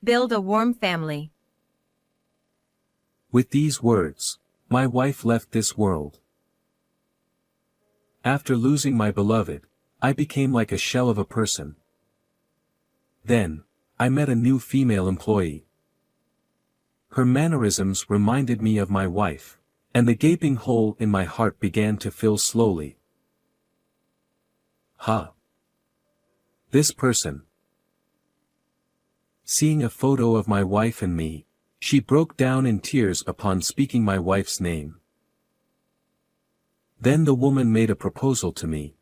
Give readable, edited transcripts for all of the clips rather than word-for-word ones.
Build a warm family. With these words, my wife left this world. After losing my beloved, I became like a shell of a person. Then, I met a new female employee. Her mannerisms reminded me of my wife, and the gaping hole in my heart began to fill slowly. This person. Seeing a photo of my wife and me, she broke down in tears upon speaking my wife's name. Then the woman made a proposal to me.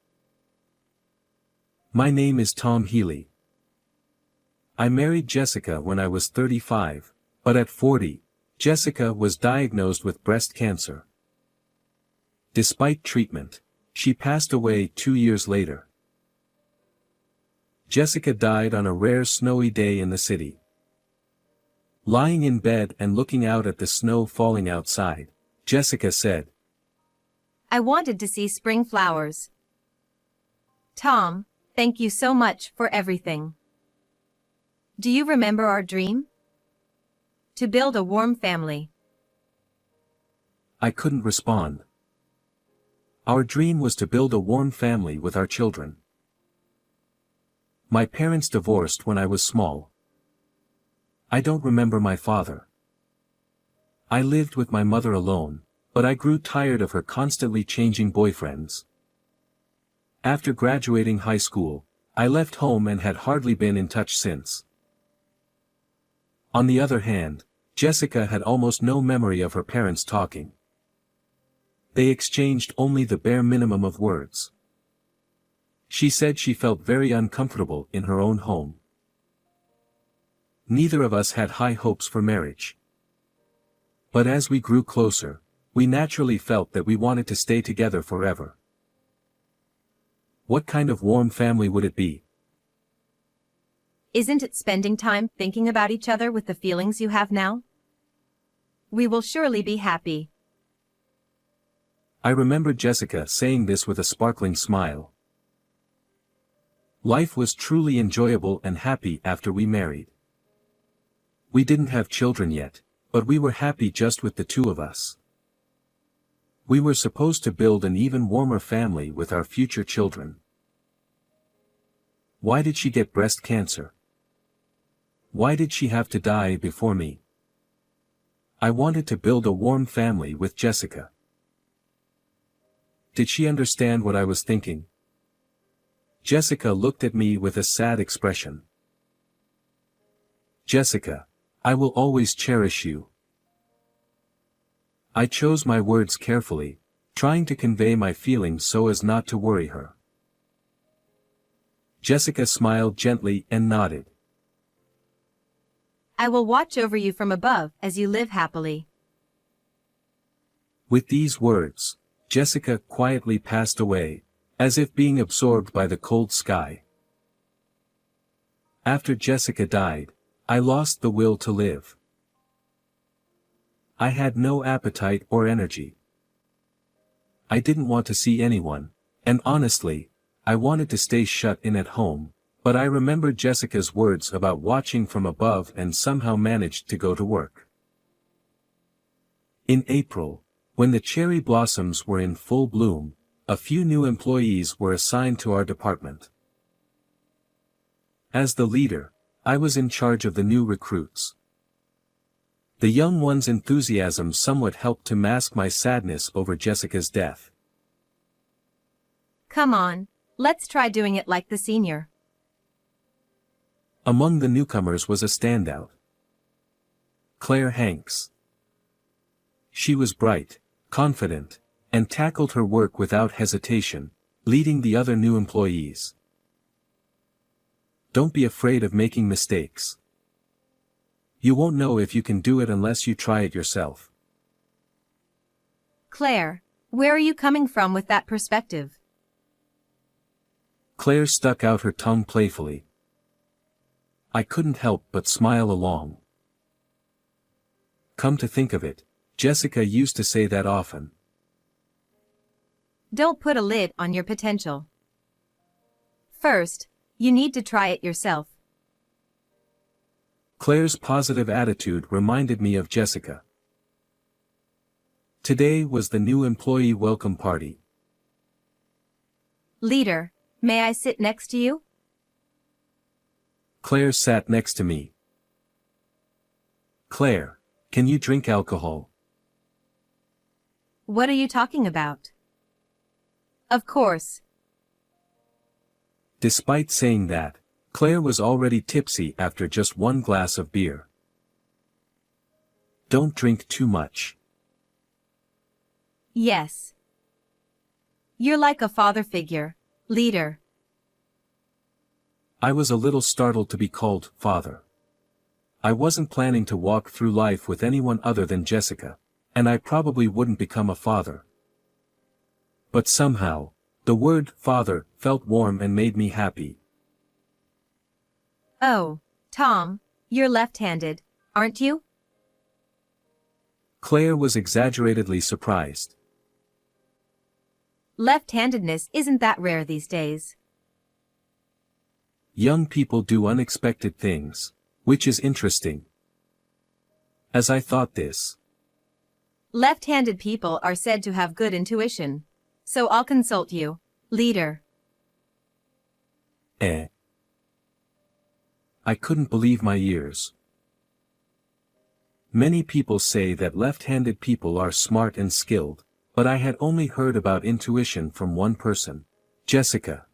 My name is Tom Healy. I married Jessica when I was 35, but at 40, Jessica was diagnosed with breast cancer. Despite treatment, she passed away 2 years later. Jessica died on a rare snowy day in the city. Lying in bed and looking out at the snow falling outside, Jessica said, "I wanted to see spring flowers. Tom, thank you so much for everything. Do you remember our dream? To build a warm family." I couldn't respond. Our dream was to build a warm family with our children. My parents divorced when I was small. I don't remember my father. I lived with my mother alone, but I grew tired of her constantly changing boyfriends. After graduating high school, I left home and had hardly been in touch since. On the other hand, Jessica had almost no memory of her parents talking. They exchanged only the bare minimum of words. She said she felt very uncomfortable in her own home. Neither of us had high hopes for marriage. But as we grew closer, we naturally felt that we wanted to stay together forever. What kind of warm family would it be? Isn't it spending time thinking about each other with the feelings you have now? We will surely be happy. I remember Jessica saying this with a sparkling smile. Life was truly enjoyable and happy after we married. We didn't have children yet, but we were happy just with the two of us. We were supposed to build an even warmer family with our future children. Why did she get breast cancer? Why did she have to die before me? I wanted to build a warm family with Jessica. Did she understand what I was thinking? Jessica looked at me with a sad expression. Jessica, I will always cherish you. I chose my words carefully, trying to convey my feelings so as not to worry her. Jessica smiled gently and nodded. I will watch over you from above as you live happily. With these words, Jessica quietly passed away, as if being absorbed by the cold sky. After Jessica died, I lost the will to live. I had no appetite or energy. I didn't want to see anyone, and honestly, I wanted to stay shut in at home, but I remembered Jessica's words about watching from above and somehow managed to go to work. In April, when the cherry blossoms were in full bloom, a few new employees were assigned to our department. As the leader, I was in charge of the new recruits. The young one's enthusiasm somewhat helped to mask my sadness over Jessica's death. Come on, let's try doing it like the senior. Among the newcomers was a standout. Claire Hanks. She was bright, confident, and tackled her work without hesitation, leading the other new employees. Don't be afraid of making mistakes. You won't know if you can do it unless you try it yourself. Claire, where are you coming from with that perspective? Claire stuck out her tongue playfully. I couldn't help but smile along. Come to think of it, Jessica used to say that often. Don't put a lid on your potential. First, you need to try it yourself. Claire's positive attitude reminded me of Jessica. Today was the new employee welcome party. Leader, may I sit next to you? Claire sat next to me. Claire, can you drink alcohol? What are you talking about? Of course. Despite saying that, Claire was already tipsy after just one glass of beer. Don't drink too much. Yes. You're like a father figure, leader. I was a little startled to be called father. I wasn't planning to walk through life with anyone other than Jessica, and I probably wouldn't become a father. But somehow, the word father felt warm and made me happy. Oh, Tom, you're left-handed, aren't you? Claire was exaggeratedly surprised. Left-handedness isn't that rare these days. Young people do unexpected things, which is interesting. As I thought this, Left-handed people are said to have good intuition. So I'll consult you, leader. I couldn't believe my ears. Many people say that left-handed people are smart and skilled, but I had only heard about intuition from one person, Jessica.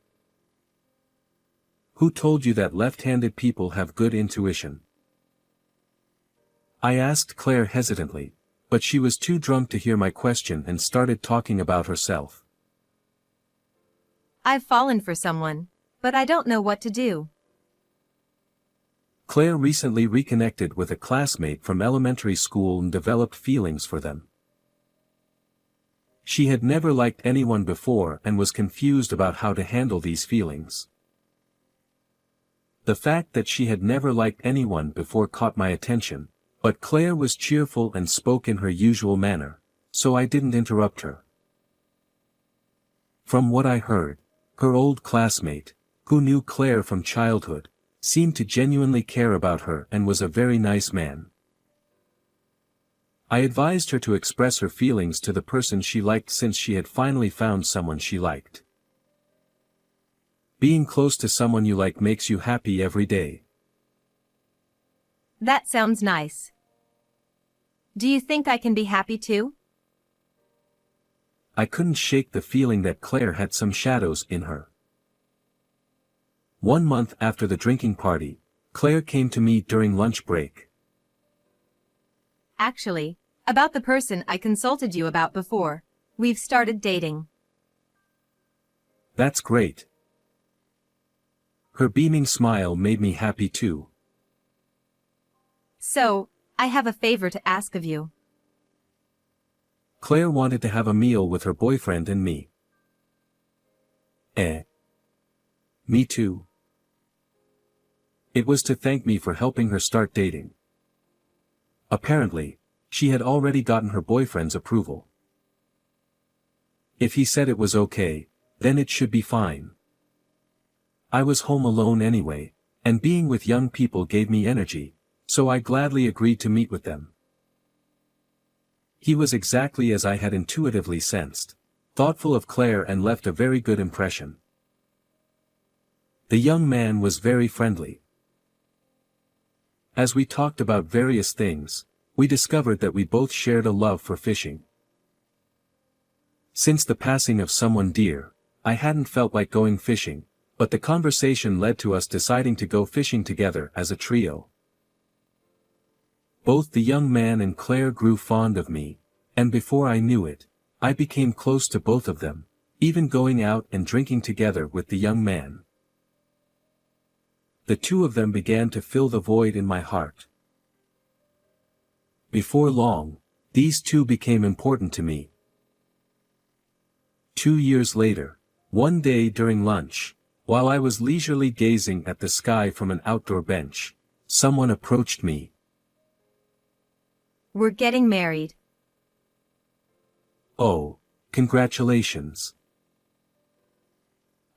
Who told you that left-handed people have good intuition? I asked Claire hesitantly, but she was too drunk to hear my question and started talking about herself. I've fallen for someone, but I don't know what to do. Claire recently reconnected with a classmate from elementary school and developed feelings for them. She had never liked anyone before and was confused about how to handle these feelings. The fact that she had never liked anyone before caught my attention, but Claire was cheerful and spoke in her usual manner, so I didn't interrupt her. From what I heard, her old classmate, who knew Claire from childhood, seemed to genuinely care about her and was a very nice man. I advised her to express her feelings to the person she liked since she had finally found someone she liked. Being close to someone you like makes you happy every day. That sounds nice. Do you think I can be happy too? I couldn't shake the feeling that Claire had some shadows in her. 1 month after the drinking party, Claire came to me during lunch break. Actually, about the person I consulted you about before, we've started dating. That's great. Her beaming smile made me happy too. So, I have a favor to ask of you. Claire wanted to have a meal with her boyfriend and me. Me too. It was to thank me for helping her start dating. Apparently, she had already gotten her boyfriend's approval. If he said it was okay, then it should be fine. I was home alone anyway, and being with young people gave me energy, so I gladly agreed to meet with them. He was exactly as I had intuitively sensed, thoughtful of Claire and left a very good impression. The young man was very friendly. As we talked about various things, we discovered that we both shared a love for fishing. Since the passing of someone dear, I hadn't felt like going fishing, but the conversation led to us deciding to go fishing together as a trio. Both the young man and Claire grew fond of me, and before I knew it, I became close to both of them, even going out and drinking together with the young man. The two of them began to fill the void in my heart. Before long, these two became important to me. 2 years later, one day during lunch, while I was leisurely gazing at the sky from an outdoor bench, someone approached me. We're getting married. Oh, congratulations.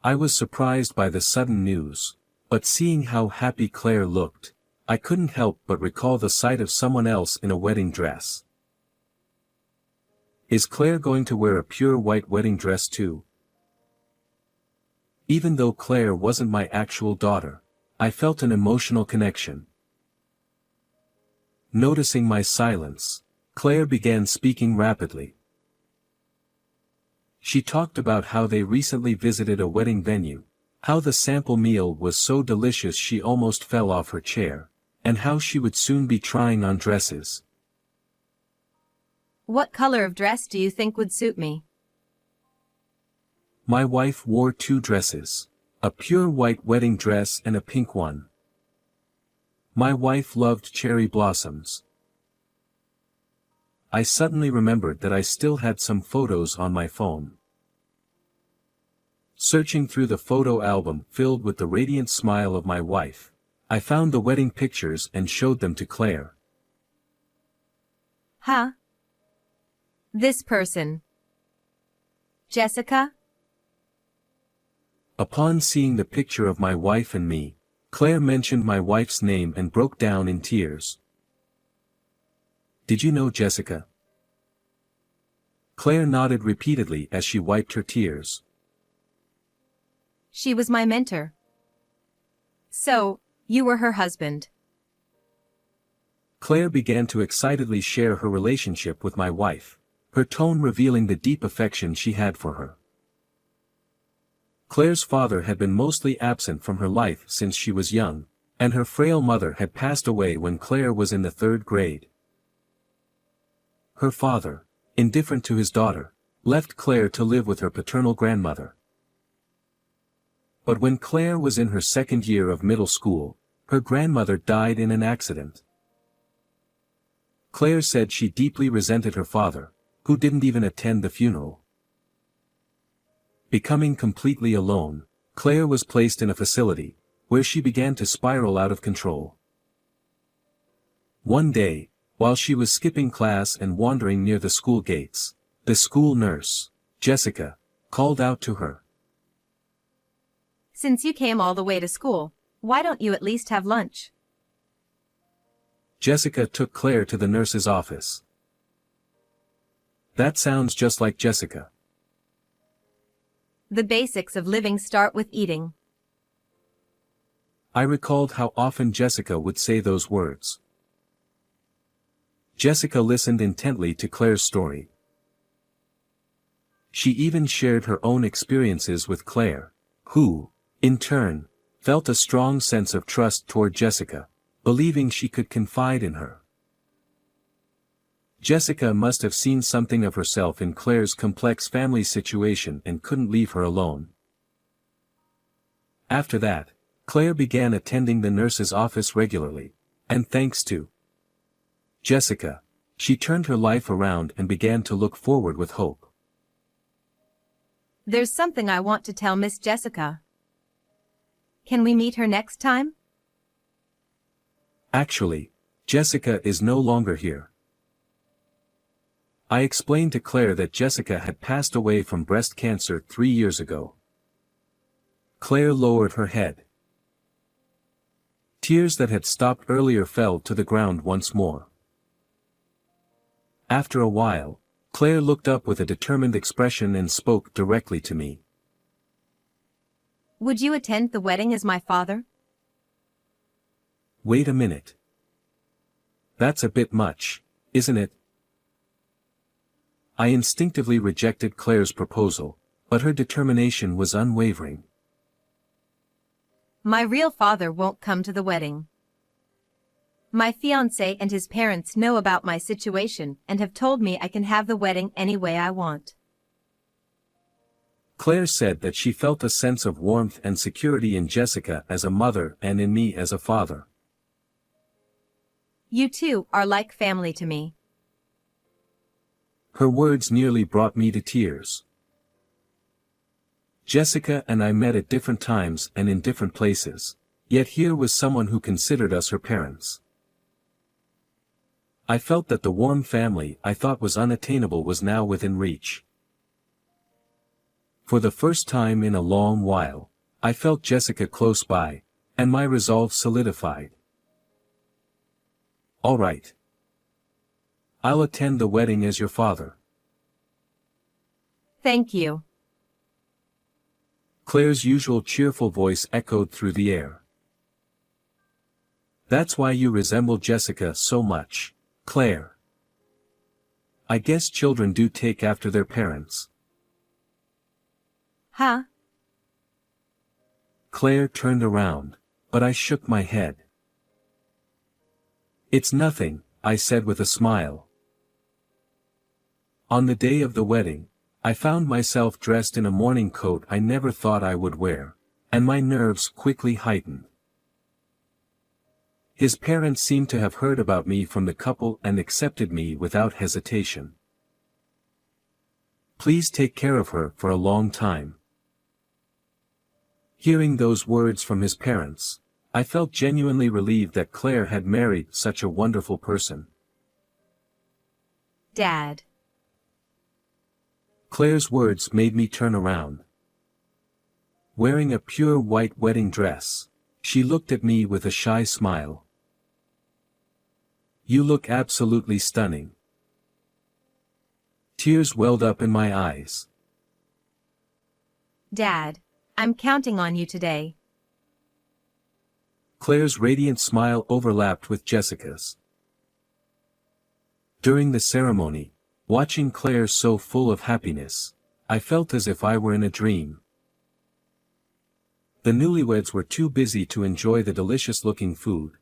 I was surprised by the sudden news, but seeing how happy Claire looked, I couldn't help but recall the sight of someone else in a wedding dress. Is Claire going to wear a pure white wedding dress too? Even though Claire wasn't my actual daughter, I felt an emotional connection. Noticing my silence, Claire began speaking rapidly. She talked about how they recently visited a wedding venue, how the sample meal was so delicious she almost fell off her chair, and how she would soon be trying on dresses. What color of dress do you think would suit me? My wife wore 2 dresses, a pure white wedding dress and a pink one. My wife loved cherry blossoms. I suddenly remembered that I still had some photos on my phone. Searching through the photo album filled with the radiant smile of my wife, I found the wedding pictures and showed them to Claire. Huh? This person. Jessica? Upon seeing the picture of my wife and me, Claire mentioned my wife's name and broke down in tears. Did you know Jessica? Claire nodded repeatedly as she wiped her tears. She was my mentor. So, you were her husband. Claire began to excitedly share her relationship with my wife, her tone revealing the deep affection she had for her. Claire's father had been mostly absent from her life since she was young, and her frail mother had passed away when Claire was in the 3rd grade. Her father, indifferent to his daughter, left Claire to live with her paternal grandmother. But when Claire was in her 2nd year of middle school, her grandmother died in an accident. Claire said she deeply resented her father, who didn't even attend the funeral. Becoming completely alone, Claire was placed in a facility, where she began to spiral out of control. One day, while she was skipping class and wandering near the school gates, the school nurse, Jessica, called out to her. Since you came all the way to school, why don't you at least have lunch? Jessica took Claire to the nurse's office. That sounds just like Jessica. The basics of living start with eating. I recalled how often Jessica would say those words. Jessica listened intently to Claire's story. She even shared her own experiences with Claire, who, in turn, felt a strong sense of trust toward Jessica, believing she could confide in her. Jessica must have seen something of herself in Claire's complex family situation and couldn't leave her alone. After that, Claire began attending the nurse's office regularly, and thanks to Jessica, she turned her life around and began to look forward with hope. There's something I want to tell Miss Jessica. Can we meet her next time? Actually, Jessica is no longer here. I explained to Claire that Jessica had passed away from breast cancer 3 years ago. Claire lowered her head. Tears that had stopped earlier fell to the ground once more. After a while, Claire looked up with a determined expression and spoke directly to me. Would you attend the wedding as my father? Wait a minute. That's a bit much, isn't it? I instinctively rejected Claire's proposal, but her determination was unwavering. My real father won't come to the wedding. My fiancé and his parents know about my situation and have told me I can have the wedding any way I want. Claire said that she felt a sense of warmth and security in Jessica as a mother and in me as a father. You two are like family to me. Her words nearly brought me to tears. Jessica and I met at different times and in different places, yet here was someone who considered us her parents. I felt that the warm family I thought was unattainable was now within reach. For the first time in a long while, I felt Jessica close by, and my resolve solidified. All right. I'll attend the wedding as your father. Thank you. Claire's usual cheerful voice echoed through the air. That's why you resemble Jessica so much, Claire. I guess children do take after their parents. Huh? Claire turned around, but I shook my head. It's nothing, I said with a smile. On the day of the wedding, I found myself dressed in a morning coat I never thought I would wear, and my nerves quickly heightened. His parents seemed to have heard about me from the couple and accepted me without hesitation. Please take care of her for a long time. Hearing those words from his parents, I felt genuinely relieved that Claire had married such a wonderful person. Dad. Claire's words made me turn around. Wearing a pure white wedding dress, she looked at me with a shy smile. You look absolutely stunning. Tears welled up in my eyes. Dad, I'm counting on you today. Claire's radiant smile overlapped with Jessica's. During the ceremony, watching Claire so full of happiness, I felt as if I were in a dream. The newlyweds were too busy to enjoy the delicious-looking food.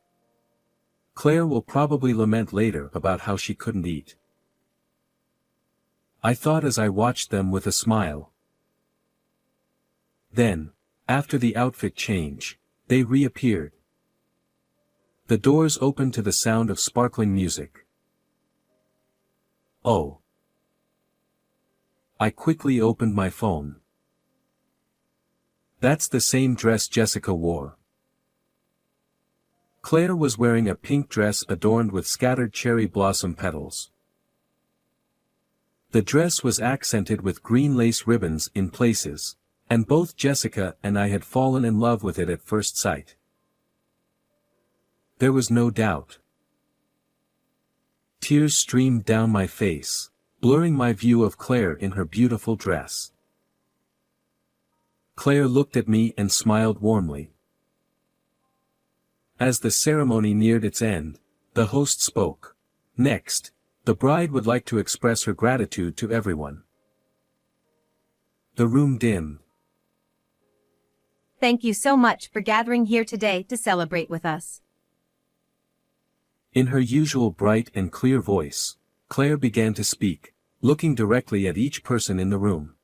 Claire will probably lament later about how she couldn't eat. I thought as I watched them with a smile. Then, after the outfit change, they reappeared. The doors opened to the sound of sparkling music. Oh. I quickly opened my phone. That's the same dress Jessica wore. Claire was wearing a pink dress adorned with scattered cherry blossom petals. The dress was accented with green lace ribbons in places, and both Jessica and I had fallen in love with it at first sight. There was no doubt. Tears streamed down my face, blurring my view of Claire in her beautiful dress. Claire looked at me and smiled warmly. As the ceremony neared its end, the host spoke. Next, the bride would like to express her gratitude to everyone. The room dimmed. Thank you so much for gathering here today to celebrate with us. In her usual bright and clear voice, Claire began to speak, looking directly at each person in the room.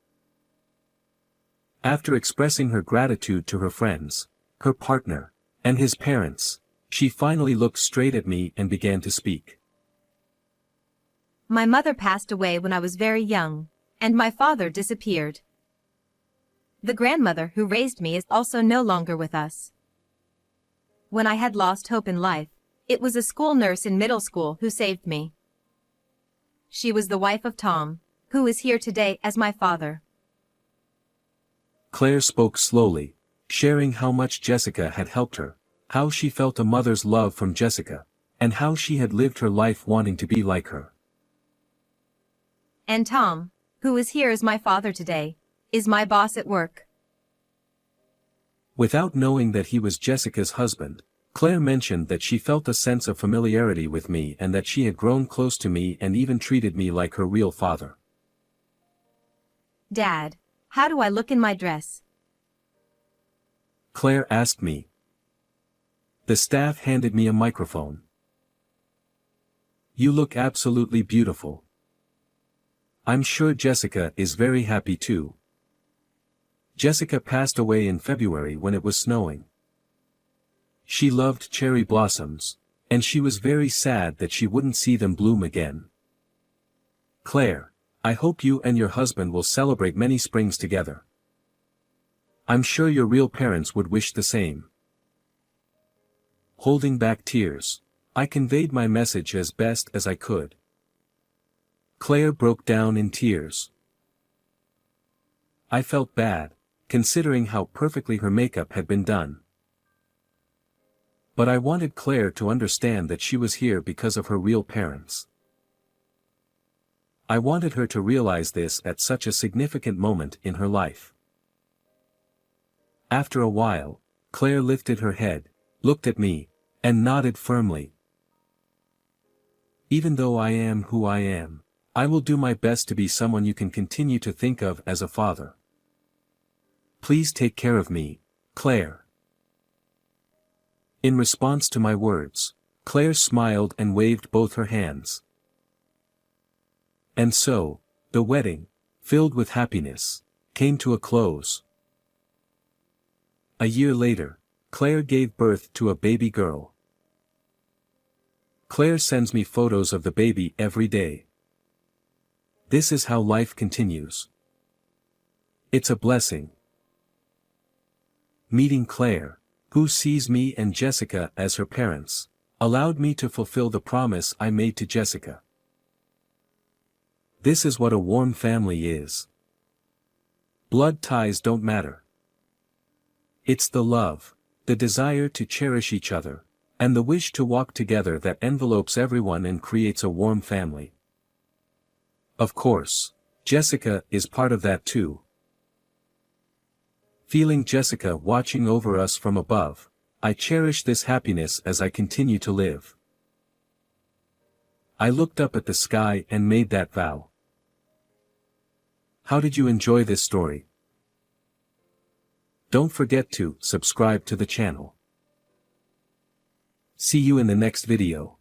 After expressing her gratitude to her friends, her partner, and his parents, she finally looked straight at me and began to speak. My mother passed away when I was very young, and my father disappeared. The grandmother who raised me is also no longer with us. When I had lost hope in life, it was a school nurse in middle school who saved me. She was the wife of Tom, who is here today as my father. Claire spoke slowly, sharing how much Jessica had helped her, how she felt a mother's love from Jessica, and how she had lived her life wanting to be like her. And Tom, who is here as my father today, is my boss at work. Without knowing that he was Jessica's husband, Claire mentioned that she felt a sense of familiarity with me and that she had grown close to me and even treated me like her real father. Dad, how do I look in my dress? Claire asked me. The staff handed me a microphone. You look absolutely beautiful. I'm sure Jessica is very happy too. Jessica passed away in February when it was snowing. She loved cherry blossoms, and she was very sad that she wouldn't see them bloom again. Claire, I hope you and your husband will celebrate many springs together. I'm sure your real parents would wish the same. Holding back tears, I conveyed my message as best as I could. Claire broke down in tears. I felt bad, considering how perfectly her makeup had been done. But I wanted Claire to understand that she was here because of her real parents. I wanted her to realize this at such a significant moment in her life. After a while, Claire lifted her head, looked at me, and nodded firmly. Even though I am who I am, I will do my best to be someone you can continue to think of as a father. Please take care of me, Claire. In response to my words, Claire smiled and waved both her hands. And so, the wedding, filled with happiness, came to a close. A year later, Claire gave birth to a baby girl. Claire sends me photos of the baby every day. This is how life continues. It's a blessing. Meeting Claire, who sees me and Jessica as her parents, allowed me to fulfill the promise I made to Jessica. This is what a warm family is. Blood ties don't matter. It's the love, the desire to cherish each other, and the wish to walk together that envelopes everyone and creates a warm family. Of course, Jessica is part of that too. Feeling Jessica watching over us from above, I cherish this happiness as I continue to live. I looked up at the sky and made that vow. How did you enjoy this story? Don't forget to subscribe to the channel. See you in the next video.